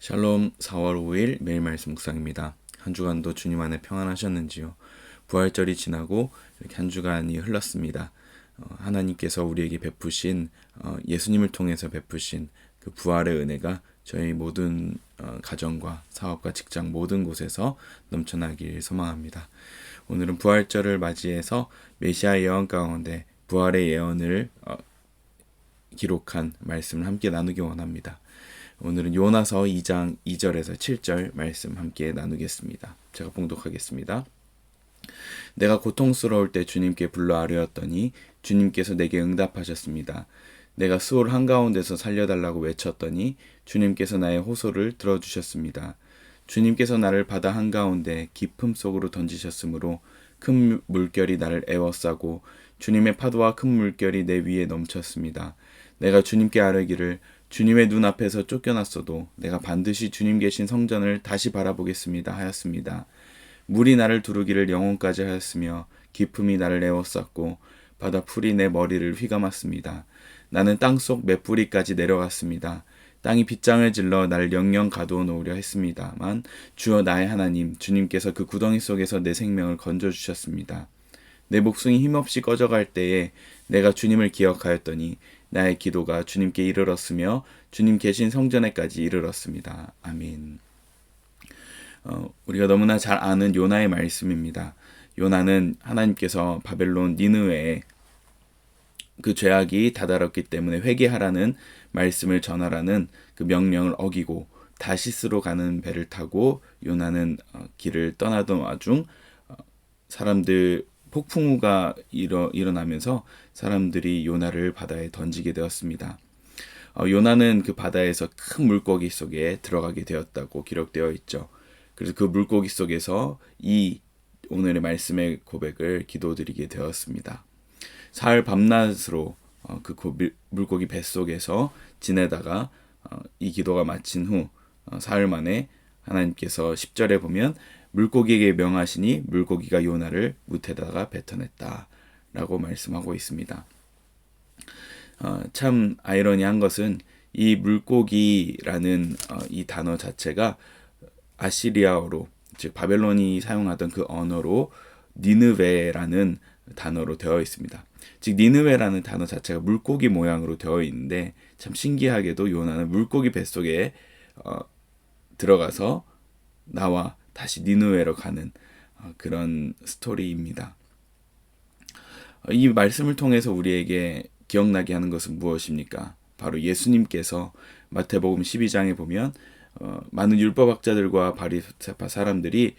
샬롬 4월 5일 매일 말씀 묵상입니다. 한 주간도 주님 안에 평안하셨는지요? 부활절이 지나고 이렇게 한 주간이 흘렀습니다. 하나님께서 우리에게 베푸신 예수님을 통해서 베푸신 그 부활의 은혜가 저희 모든 가정과 사업과 직장 모든 곳에서 넘쳐나길 소망합니다. 오늘은 부활절을 맞이해서 메시아 예언 가운데 부활의 예언을 기록한 말씀을 함께 나누기 원합니다. 오늘은 요나서 2장 2절에서 7절 말씀 함께 나누겠습니다. 제가 봉독하겠습니다. 내가 고통스러울 때 주님께 불러 아뢰었더니 주님께서 내게 응답하셨습니다. 내가 수월 한가운데서 살려달라고 외쳤더니 주님께서 나의 호소를 들어주셨습니다. 주님께서 나를 바다 한가운데 깊음 속으로 던지셨으므로 큰 물결이 나를 에워싸고 주님의 파도와 큰 물결이 내 위에 넘쳤습니다. 내가 주님께 아뢰기를 주님의 눈앞에서 쫓겨났어도 내가 반드시 주님 계신 성전을 다시 바라보겠습니다 하였습니다. 물이 나를 두르기를 영혼까지 하였으며 깊음이 나를 에워쌌고 바다 풀이 내 머리를 휘감았습니다. 나는 땅속 맷뿌리까지 내려갔습니다. 땅이 빗장을 질러 나를 영영 가두어 놓으려 했습니다만 주여 나의 하나님 주님께서 그 구덩이 속에서 내 생명을 건져주셨습니다. 내 목숨이 힘없이 꺼져갈 때에 내가 주님을 기억하였더니 나의 기도가 주님께 이르렀으며 주님 계신 성전에까지 이르렀습니다. 아멘. 우리가 너무나 잘 아는 요나의 말씀입니다. 요나는 하나님께서 바벨론 니느웨에 그 죄악이 다다랐기 때문에 회개하라는 말씀을 전하라는 그 명령을 어기고 다시스로 가는 배를 타고 요나는 길을 떠나던 와중 사람들 폭풍우가 일어나면서 사람들이 요나를 바다에 던지게 되었습니다. 요나는 그 바다에서 큰 물고기 속에 들어가게 되었다고 기록되어 있죠. 그래서 그 물고기 속에서 이 오늘의 말씀의 고백을 기도드리게 되었습니다. 사흘 밤낮으로 그 물고기 뱃속에서 지내다가 이 기도가 마친 후 사흘 만에 하나님께서 10절에 보면 물고기에게 명하시니 물고기가 요나를 무태다가 뱉어냈다 라고 말씀하고 있습니다. 참 아이러니한 것은 이 물고기라는 이 단어 자체가 아시리아어로 즉 바벨론이 사용하던 그 언어로 니느웨라는 단어로 되어 있습니다. 즉 니느웨라는 단어 자체가 물고기 모양으로 되어 있는데 참 신기하게도 요나는 물고기 뱃속에 들어가서 나와 다시 니느웨로 가는 그런 스토리입니다. 이 말씀을 통해서 우리에게 기억나게 하는 것은 무엇입니까? 바로 예수님께서 마태복음 12장에 보면 많은 율법학자들과 바리새파 사람들이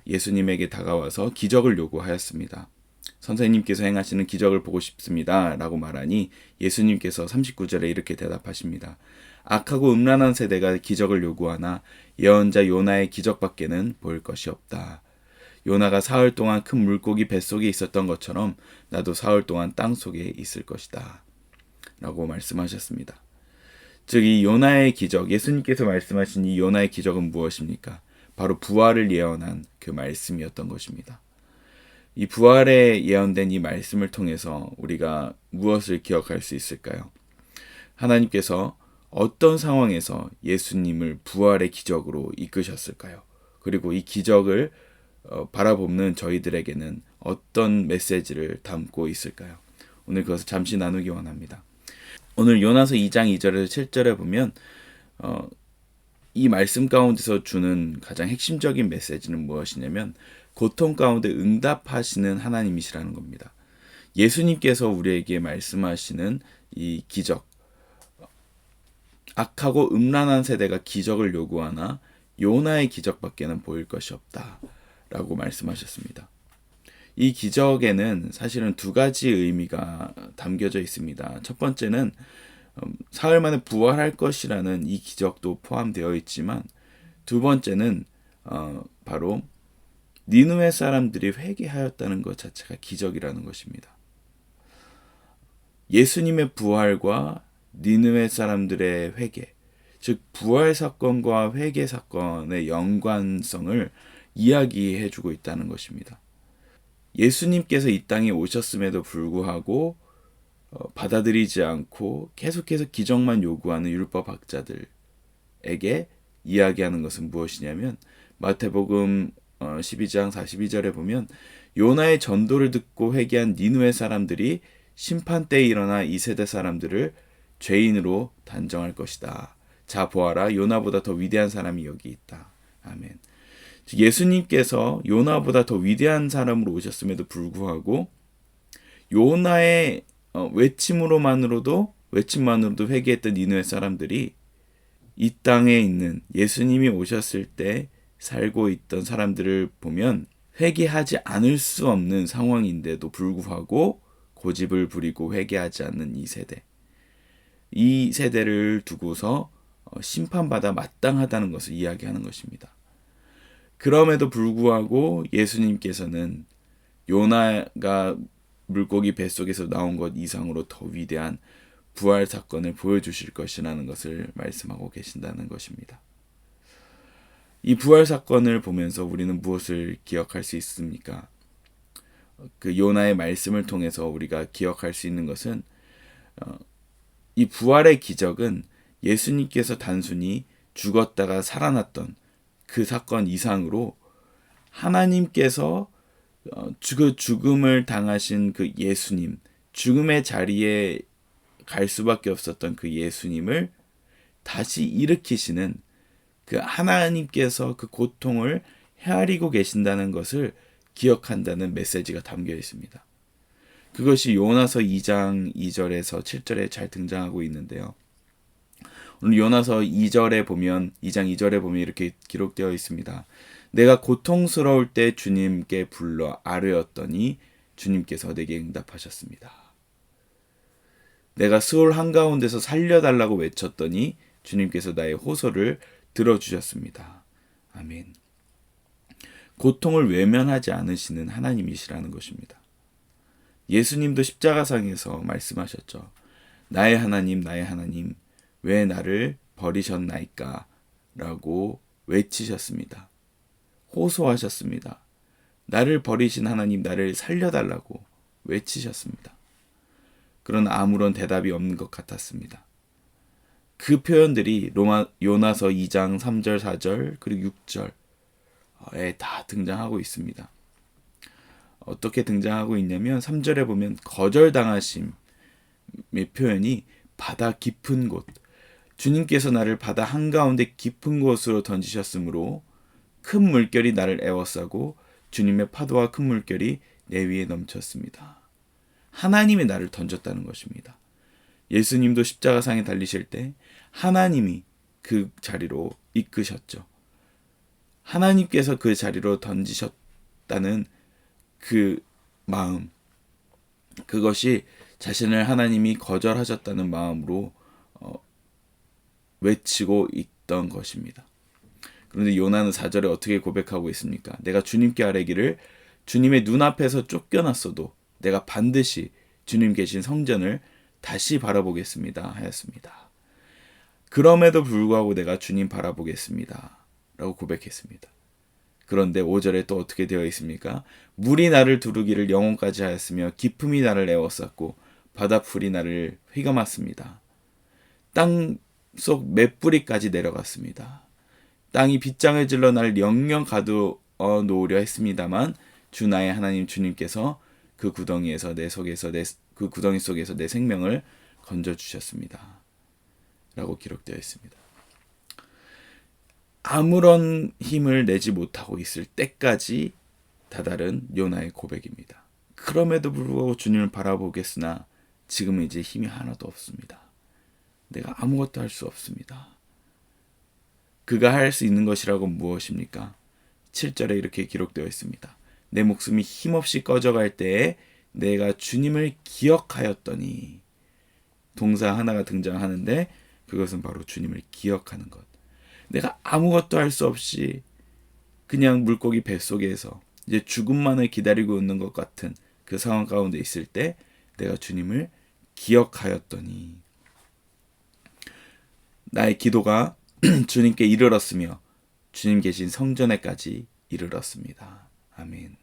예수님에게 다가와서 기적을 요구하였습니다. 선생님께서 행하시는 기적을 보고 싶습니다 라고 말하니 예수님께서 39절에 이렇게 대답하십니다. 악하고 음란한 세대가 기적을 요구하나 예언자 요나의 기적밖에는 보일 것이 없다. 요나가 사흘 동안 큰 물고기 뱃속에 있었던 것처럼 나도 사흘 동안 땅속에 있을 것이다 라고 말씀하셨습니다. 즉 이 요나의 기적, 예수님께서 말씀하신 이 요나의 기적은 무엇입니까? 바로 부활을 예언한 그 말씀이었던 것입니다. 이 부활에 예언된 이 말씀을 통해서 우리가 무엇을 기억할 수 있을까요? 하나님께서 어떤 상황에서 예수님을 부활의 기적으로 이끄셨을까요? 그리고 이 기적을 바라보는 저희들에게는 어떤 메시지를 담고 있을까요? 오늘 그것을 잠시 나누기 원합니다. 오늘 요나서 2장 2절에서 7절에 보면 이 말씀 가운데서 주는 가장 핵심적인 메시지는 무엇이냐면 고통 가운데 응답하시는 하나님이시라는 겁니다. 예수님께서 우리에게 말씀하시는 이 기적, 악하고 음란한 세대가 기적을 요구하나 요나의 기적밖에는 보일 것이 없다 라고 말씀하셨습니다. 이 기적에는 사실은 두 가지 의미가 담겨져 있습니다. 첫 번째는 사흘 만에 부활할 것이라는 이 기적도 포함되어 있지만 두 번째는 바로 니느웨 사람들이 회개하였다는 것 자체가 기적이라는 것입니다. 예수님의 부활과 니느웨 사람들의 회개, 즉 부활 사건과 회개 사건의 연관성을 이야기해주고 있다는 것입니다. 예수님께서 이 땅에 오셨음에도 불구하고 받아들이지 않고 계속해서 기적만 요구하는 율법학자들에게 이야기하는 것은 무엇이냐면 마태복음 12장 42절에 보면 요나의 전도를 듣고 회개한 니느웨 사람들이 심판 때에 일어나 이 세대 사람들을 죄인으로 단정할 것이다. 자 보아라, 요나보다 더 위대한 사람이 여기 있다. 아멘. 예수님께서 요나보다 더 위대한 사람으로 오셨음에도 불구하고 요나의 외침만으로도 회개했던 니느웨 사람들이 이 땅에 있는 예수님이 오셨을 때 살고 있던 사람들을 보면 회개하지 않을 수 없는 상황인데도 불구하고 고집을 부리고 회개하지 않는 이 세대를 두고서 심판받아 마땅하다는 것을 이야기하는 것입니다. 그럼에도 불구하고 예수님께서는 요나가 물고기 뱃속에서 나온 것 이상으로 더 위대한 부활 사건을 보여주실 것이라는 것을 말씀하고 계신다는 것입니다. 이 부활 사건을 보면서 우리는 무엇을 기억할 수 있습니까? 그 요나의 말씀을 통해서 우리가 기억할 수 있는 것은 이 부활의 기적은 예수님께서 단순히 죽었다가 살아났던 그 사건 이상으로 하나님께서 그 죽음을 당하신 그 예수님, 죽음의 자리에 갈 수밖에 없었던 그 예수님을 다시 일으키시는 그 하나님께서 그 고통을 헤아리고 계신다는 것을 기억한다는 메시지가 담겨 있습니다. 그것이 요나서 2장 2절에서 7절에 잘 등장하고 있는데요. 오늘 요나서 2장 2절에 보면 이렇게 기록되어 있습니다. 내가 고통스러울 때 주님께 불러 아뢰었더니 주님께서 내게 응답하셨습니다. 내가 수월 한가운데서 살려달라고 외쳤더니 주님께서 나의 호소를 들어주셨습니다. 아멘. 고통을 외면하지 않으시는 하나님이시라는 것입니다. 예수님도 십자가상에서 말씀하셨죠. 나의 하나님, 왜 나를 버리셨나이까? 라고 외치셨습니다. 호소하셨습니다. 나를 버리신 하나님, 나를 살려달라고 외치셨습니다. 그러나 아무런 대답이 없는 것 같았습니다. 그 표현들이 요나서 2장 3절, 4절, 그리고 6절에 다 등장하고 있습니다. 어떻게 등장하고 있냐면 3절에 보면 거절당하심의 표현이 바다 깊은 곳, 주님께서 나를 바다 한가운데 깊은 곳으로 던지셨으므로 큰 물결이 나를 에워싸고 주님의 파도와 큰 물결이 내 위에 넘쳤습니다. 하나님이 나를 던졌다는 것입니다. 예수님도 십자가상에 달리실 때 하나님이 그 자리로 이끄셨죠. 하나님께서 그 자리로 던지셨다는 그 마음, 그것이 자신을 하나님이 거절하셨다는 마음으로 외치고 있던 것입니다. 그런데 요나는 4절에 어떻게 고백하고 있습니까? 내가 주님께 아뢰기를 주님의 눈앞에서 쫓겨났어도 내가 반드시 주님 계신 성전을 다시 바라보겠습니다 하였습니다. 그럼에도 불구하고 내가 주님 바라보겠습니다 라고 고백했습니다. 그런데 5절에 또 어떻게 되어 있습니까? 물이 나를 두르기를 영혼까지 하였으며 깊음이 나를 에워쌌고 바다풀이 나를 휘감았습니다. 땅속 맷뿌리까지 내려갔습니다. 땅이 빗장을 질러 나를 영영 가두어 놓으려 했습니다만 주 나의 하나님 주님께서 그 구덩이 속에서 내 생명을 건져 주셨습니다. 라고 기록되어 있습니다. 아무런 힘을 내지 못하고 있을 때까지 다다른 요나의 고백입니다. 그럼에도 불구하고 주님을 바라보겠으나 지금은 이제 힘이 하나도 없습니다. 내가 아무것도 할 수 없습니다. 그가 할 수 있는 것이라고 무엇입니까? 7절에 이렇게 기록되어 있습니다. 내 목숨이 힘없이 꺼져갈 때에 내가 주님을 기억하였더니, 동사 하나가 등장하는데 그것은 바로 주님을 기억하는 것. 내가 아무것도 할 수 없이 그냥 물고기 뱃속에서 이제 죽음만을 기다리고 있는 것 같은 그 상황 가운데 있을 때 내가 주님을 기억하였더니 나의 기도가 주님께 이르렀으며 주님 계신 성전에까지 이르렀습니다. 아멘.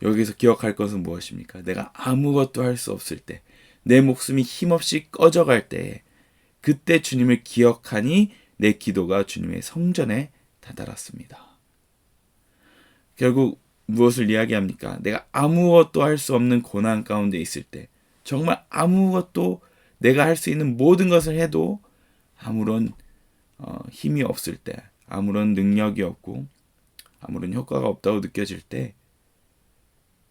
여기서 기억할 것은 무엇입니까? 내가 아무것도 할 수 없을 때, 내 목숨이 힘없이 꺼져갈 때에 그때 주님을 기억하니 내 기도가 주님의 성전에 다다랐습니다. 결국 무엇을 이야기합니까? 내가 아무것도 할 수 없는 고난 가운데 있을 때, 정말 아무것도 내가 할 수 있는 모든 것을 해도 아무런 힘이 없을 때, 아무런 능력이 없고 아무런 효과가 없다고 느껴질 때,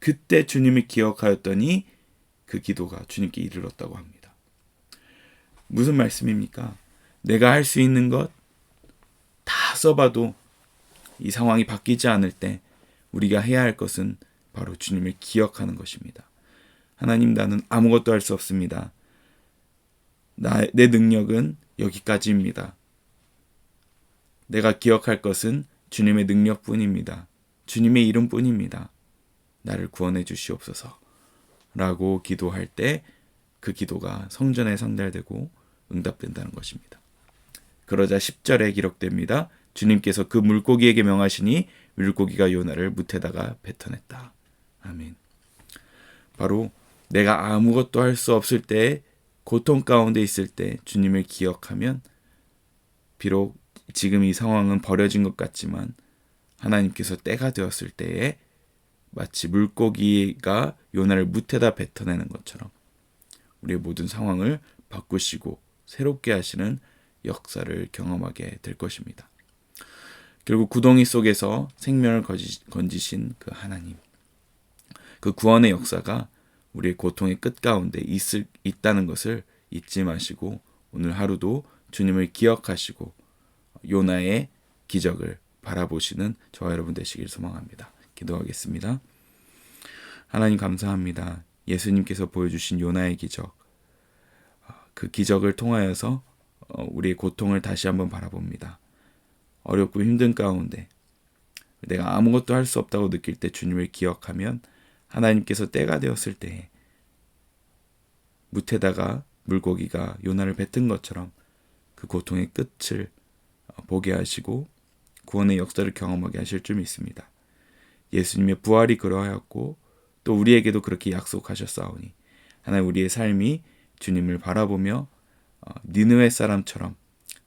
그때 주님을 기억하였더니 그 기도가 주님께 이르렀다고 합니다. 무슨 말씀입니까? 내가 할 수 있는 것 다 써봐도 이 상황이 바뀌지 않을 때 우리가 해야 할 것은 바로 주님을 기억하는 것입니다. 하나님, 나는 아무것도 할 수 없습니다. 내 능력은 여기까지입니다. 내가 기억할 것은 주님의 능력뿐입니다. 주님의 이름뿐입니다. 나를 구원해 주시옵소서 라고 기도할 때 그 기도가 성전에 상달되고 응답된다는 것입니다. 그러자 10절에 기록됩니다. 주님께서 그 물고기에게 명하시니 물고기가 요나를 뭇에다가 뱉어냈다. 아멘. 바로 내가 아무것도 할 수 없을 때, 고통 가운데 있을 때 주님을 기억하면 비록 지금 이 상황은 버려진 것 같지만 하나님께서 때가 되었을 때에 마치 물고기가 요나를 뭇에다 뱉어내는 것처럼 우리의 모든 상황을 바꾸시고 새롭게 하시는 역사를 경험하게 될 것입니다. 결국 구덩이 속에서 생명을 건지신 그 하나님, 그 구원의 역사가 우리의 고통의 끝 가운데 있다는 것을 잊지 마시고 오늘 하루도 주님을 기억하시고 요나의 기적을 바라보시는 저와 여러분 되시길 소망합니다. 기도하겠습니다. 하나님, 감사합니다. 예수님께서 보여주신 요나의 기적, 그 기적을 통하여서 우리의 고통을 다시 한번 바라봅니다. 어렵고 힘든 가운데 내가 아무것도 할 수 없다고 느낄 때 주님을 기억하면 하나님께서 때가 되었을 때에 뭇에다가 물고기가 요나를 뱉은 것처럼 그 고통의 끝을 보게 하시고 구원의 역사를 경험하게 하실 줄 믿습니다. 예수님의 부활이 그러하였고 또 우리에게도 그렇게 약속하셨사오니 하나님, 우리의 삶이 주님을 바라보며 니느웨 사람처럼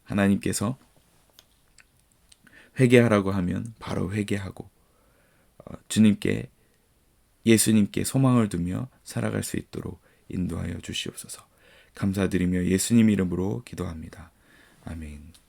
하나님께서 회개하라고 하면 바로 회개하고 주님께, 예수님께 소망을 두며 살아갈 수 있도록 인도하여 주시옵소서. 감사드리며 예수님 이름으로 기도합니다. 아멘.